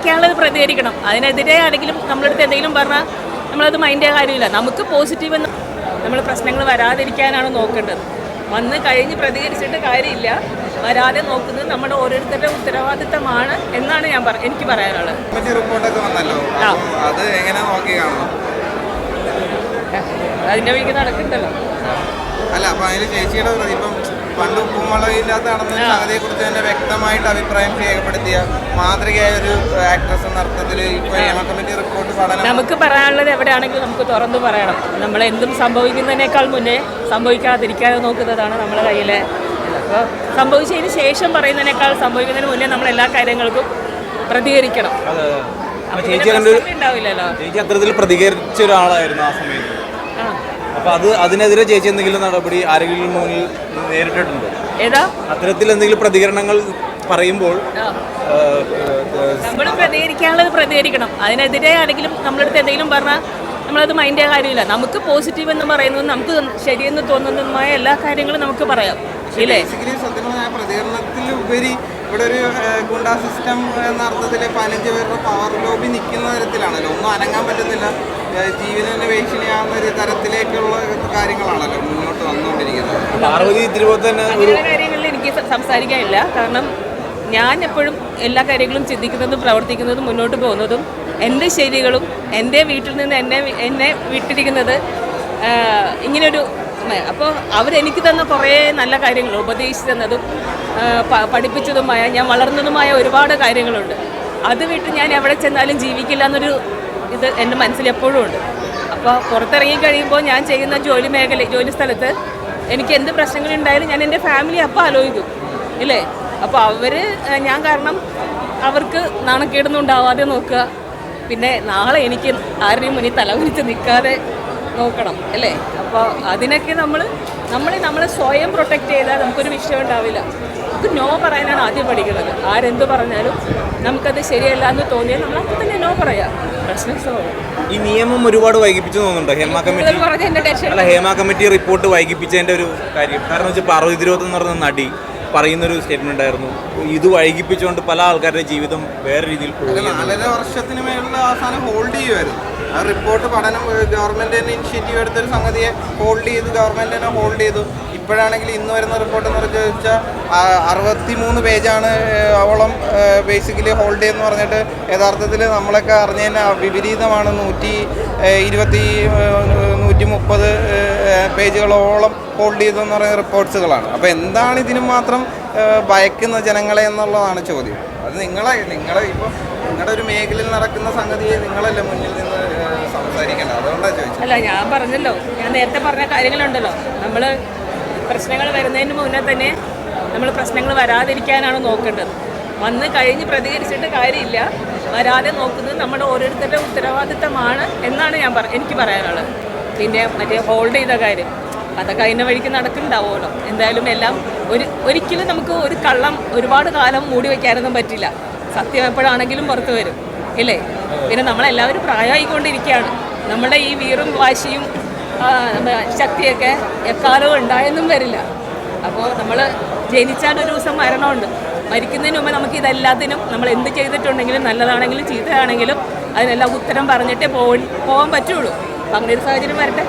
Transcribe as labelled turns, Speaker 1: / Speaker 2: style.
Speaker 1: പ്രതികരിക്കാനുള്ളത് പ്രതികരിക്കണം. അതിനെതിരെ ആരെങ്കിലും നമ്മളടുത്ത് എന്തെങ്കിലും പറഞ്ഞാൽ നമ്മളത് മൈൻഡ് ചെയ്യാൻ കാര്യമില്ല. നമുക്ക് പോസിറ്റീവ് എന്ന് നമ്മൾ പ്രശ്നങ്ങൾ വരാതിരിക്കാനാണ് നോക്കേണ്ടത്. വന്ന് കഴിഞ്ഞ് പ്രതികരിച്ചിട്ട് കാര്യമില്ല. വരാതെ നോക്കുന്നത് നമ്മുടെ ഓരോരുത്തരുടെ ഉത്തരവാദിത്തമാണ് എന്നാണ് എനിക്ക് പറയാനുള്ളത്. അതിൻ്റെ വഴിക്ക് നടക്കണ്ടല്ലോ.
Speaker 2: അല്ല, അപ്പൊ അതിന് ചേച്ചിയുടെ ഇപ്പം പണ്ട് ഉപ്പും മുളകില്ലാത്തതാണെന്ന സംഗതിയെ കുറിച്ച് തന്നെ വ്യക്തമായിട്ട് അഭിപ്രായം രേഖപ്പെടുത്തിയ മാതൃകയായ ഒരു ആക്ട്രസ് എന്ന അർത്ഥത്തിൽ ഇപ്പൊ കമ്മിറ്റി റിപ്പോർട്ട് പഠനം
Speaker 1: നമുക്ക് പറയാനുള്ളത് എവിടെയാണെങ്കിലും നമുക്ക് തുറന്നു പറയണം. നമ്മൾ എന്തും സംഭവിക്കുന്നതിനേക്കാൾ മുന്നേ സംഭവിക്കാതിരിക്കാതെ നോക്കുന്നതാണ് നമ്മുടെ കയ്യിലെ. അപ്പോൾ സംഭവിച്ചതിന് ശേഷം പറയുന്നതിനേക്കാൾ സംഭവിക്കുന്നതിന് മുന്നേ നമ്മൾ എല്ലാ കാര്യങ്ങൾക്കും പ്രതികരിക്കണം. ഉണ്ടാവില്ലല്ലോ.
Speaker 3: ചേച്ചി അത്തരത്തിൽ പ്രതികരിച്ച ഒരാളായിരുന്നു ആ സമയത്ത്. അപ്പൊ അതിനെതിരെ ചേച്ചി എന്തെങ്കിലും നടപടി ആരെങ്കിലും മുന്നിൽ നേരിട്ടിട്ടുണ്ടോ?
Speaker 1: ഏതാ
Speaker 3: അത്തരത്തിൽ എന്തെങ്കിലും പ്രതികരണങ്ങൾ പറയുമ്പോൾ
Speaker 1: നമ്മൾ പ്രതികരിക്കാനുള്ളത് പ്രതികരിക്കണം. അതിനെതിരെ ആരെങ്കിലും നമ്മളടുത്ത് എന്തെങ്കിലും പറഞ്ഞാൽ നമ്മളത് മൈൻഡ് ചെയ്യാൻ കാര്യമില്ല. നമുക്ക് പോസിറ്റീവ് എന്ന് പറയുന്നത് നമുക്ക് ശരിയെന്ന് തോന്നുന്നതുമായ എല്ലാ കാര്യങ്ങളും നമുക്ക് പറയാം. ഇല്ലേ?
Speaker 2: പ്രതികരണത്തിൽ ഉപരി ഇവിടെ ഒരു ഗുണ്ടാ സിസ്റ്റം എന്ന അർത്ഥത്തിൽ 15 പേരുടെ പവർ ലോബി നിൽക്കുന്ന തരത്തിലാണല്ലോ. ഒന്നും അനങ്ങാൻ പറ്റുന്നില്ല. ജീവനെ ഭീഷണിയാവുന്ന ഒരു തരത്തിലേക്കുള്ള കാര്യങ്ങളാണല്ലോ മുന്നോട്ട് വന്നുകൊണ്ടിരിക്കുന്നത്.
Speaker 1: അങ്ങനെയുള്ള കാര്യങ്ങളിൽ എനിക്ക് സംസാരിക്കാനില്ല. കാരണം ഞാൻ എപ്പോഴും എല്ലാ കാര്യങ്ങളും ചിന്തിക്കുന്നതും പ്രവർത്തിക്കുന്നതും മുന്നോട്ട് പോകുന്നതും എൻ്റെ ശരികളും എൻ്റെ വീട്ടിൽ നിന്ന് എന്നെ വിട്ടിരിക്കുന്നത് ഇങ്ങനൊരു. അപ്പോൾ അവരെനിക്ക് തന്ന കുറേ നല്ല കാര്യങ്ങൾ ഉപദേശിച്ചു തന്നതും പഠിപ്പിച്ചതുമായ ഞാൻ വളർന്നതുമായ ഒരുപാട് കാര്യങ്ങളുണ്ട്. അത് വിട്ട് ഞാൻ എവിടെ ചെന്നാലും ജീവിക്കില്ല എന്നൊരു ഇത് എൻ്റെ മനസ്സിൽ എപ്പോഴും ഉണ്ട്. അപ്പോൾ പുറത്തിറങ്ങി കഴിയുമ്പോൾ ഞാൻ ചെയ്യുന്ന ജോലി സ്ഥലത്ത് എനിക്ക് എന്ത് പ്രശ്നങ്ങളുണ്ടായാലും ഞാൻ എൻ്റെ ഫാമിലി അപ്പം ആലോചിക്കും. ഇല്ലേ? അപ്പോൾ ഞാൻ കാരണം അവർക്ക് നാണക്കേടൊന്നും ഉണ്ടാവാതെ നോക്കുക. പിന്നെ നാളെ എനിക്ക് ആരുടെയും മുന്നിൽ തലകുനിച്ച് നിൽക്കാതെ നോക്കണം. അല്ലേ? അപ്പോൾ അതിനൊക്കെ നമ്മളെ സ്വയം പ്രൊട്ടക്റ്റ് ചെയ്താൽ നമുക്കൊരു വിഷയം ഉണ്ടാവില്ല. നമുക്ക് നോ പറയാനാണ് ആദ്യം പഠിക്കുന്നത്. ആരെന്ത് പറഞ്ഞാലും നമുക്കത് ശരിയല്ല എന്ന് തോന്നിയാൽ നമ്മൾ അപ്പോൾ തന്നെ നോ പറയാം. പ്രശ്നം സോൾവ്.
Speaker 3: ഈ നിയമം ഒരുപാട് വൈകിപ്പിച്ചു തോന്നുന്നുണ്ടോ? ഹേമ കമ്മിറ്റി റിപ്പോർട്ട് വൈകിപ്പിച്ചതിൻ്റെ ഒരു കാര്യം കാരണം വെച്ചാൽ പാർവതി തിരുവോത്ത് എന്ന് പറഞ്ഞ നടി പറയുന്നൊരു സ്റ്റേറ്റ്മെന്റ് ആയിരുന്നു. ഇത് വൈകിപ്പിച്ചുകൊണ്ട് പല ആൾക്കാരുടെ ജീവിതം വേറെ രീതിയിൽ പോകും.
Speaker 2: 4.5 വർഷത്തിന് മേലുള്ള അവസാനം ഹോൾഡ് ചെയ്യുമായിരുന്നു. ആ റിപ്പോർട്ട് പഠനം ഗവൺമെന്റ് തന്നെ ഇനിഷ്യേറ്റീവ് എടുത്തൊരു സംഗതിയെ ഹോൾഡ് ചെയ്ത് ഗവൺമെന്റ് തന്നെ ഹോൾഡ് ചെയ്തു. ഇപ്പോഴാണെങ്കിൽ ഇന്ന് വരുന്ന റിപ്പോർട്ട് എന്ന് വെച്ചാൽ 63 പേജാണ് അവളം ബേസിക്കലി ഹോൾഡ് ചെയ്യുമെന്ന് പറഞ്ഞിട്ട് യഥാർത്ഥത്തിൽ നമ്മളൊക്കെ അറിഞ്ഞതിന് വിപരീതമാണ്. 130 പേജുകളോളം ഹോൾഡ് ചെയ്തെന്ന് പറയുന്ന റിപ്പോർട്ട്സുകളാണ്. അപ്പോൾ എന്താണ് ഇതിന് മാത്രം ഭയക്കുന്ന ജനങ്ങളെ എന്നുള്ളതാണ് ചോദ്യം. അത് നിങ്ങളെ ഇപ്പോൾ നിങ്ങളുടെ ഒരു മേഖലയിൽ നടക്കുന്ന സംഗതിയെ നിങ്ങളല്ലേ മുന്നിൽ നിന്ന് സംസാരിക്കേണ്ടത്. അതുകൊണ്ടാണ് ചോദിച്ചത്.
Speaker 1: അല്ല, ഞാൻ പറഞ്ഞല്ലോ, ഞാൻ നേരത്തെ പറഞ്ഞ കാര്യങ്ങളുണ്ടല്ലോ. നമ്മൾ പ്രശ്നങ്ങൾ വരുന്നതിന് മുന്നേ തന്നെ നമ്മൾ പ്രശ്നങ്ങൾ വരാതിരിക്കാനാണ് നോക്കേണ്ടത്. വന്ന് കഴിഞ്ഞ് പ്രതികരിച്ചിട്ട് കാര്യമില്ല. വരാതെ നോക്കുന്നത് നമ്മുടെ ഓരോരുത്തരുടെ ഉത്തരവാദിത്തമാണ് എന്നാണ് എനിക്ക് പറയാനുള്ളത്. പിന്നെ ഹോൾഡ് ചെയ്ത കാര്യം അതൊക്കെ അതിൻ്റെ വഴിക്ക് നടക്കുന്നുണ്ടാവുമല്ലോ. എന്തായാലും എല്ലാം ഒരിക്കലും നമുക്ക് ഒരു കള്ളം ഒരുപാട് കാലം മൂടി വയ്ക്കാനൊന്നും പറ്റില്ല. സത്യം എപ്പോഴാണെങ്കിലും പുറത്തു വരും. ഇല്ലേ? പിന്നെ നമ്മളെല്ലാവരും പ്രായമായിക്കൊണ്ടിരിക്കുകയാണ്. നമ്മുടെ ഈ വീറും വാശിയും ശക്തിയൊക്കെ എക്കാലവും ഉണ്ടായെന്നും വരില്ല. അപ്പോൾ നമ്മൾ ജനിച്ചാൽ ഒരു ദിവസം മരണമുണ്ട്. മരിക്കുന്നതിന് മുമ്പ് നമുക്ക് ഇതെല്ലാത്തിനും നമ്മൾ എന്ത് ചെയ്തിട്ടുണ്ടെങ്കിലും നല്ലതാണെങ്കിലും ചീത്തയാണെങ്കിലും അതിനെല്ലാം ഉത്തരം പറഞ്ഞിട്ടേ പോകാൻ പറ്റുള്ളൂ. അങ്ങനെ ഒരു സാഹചര്യം വരട്ടെ.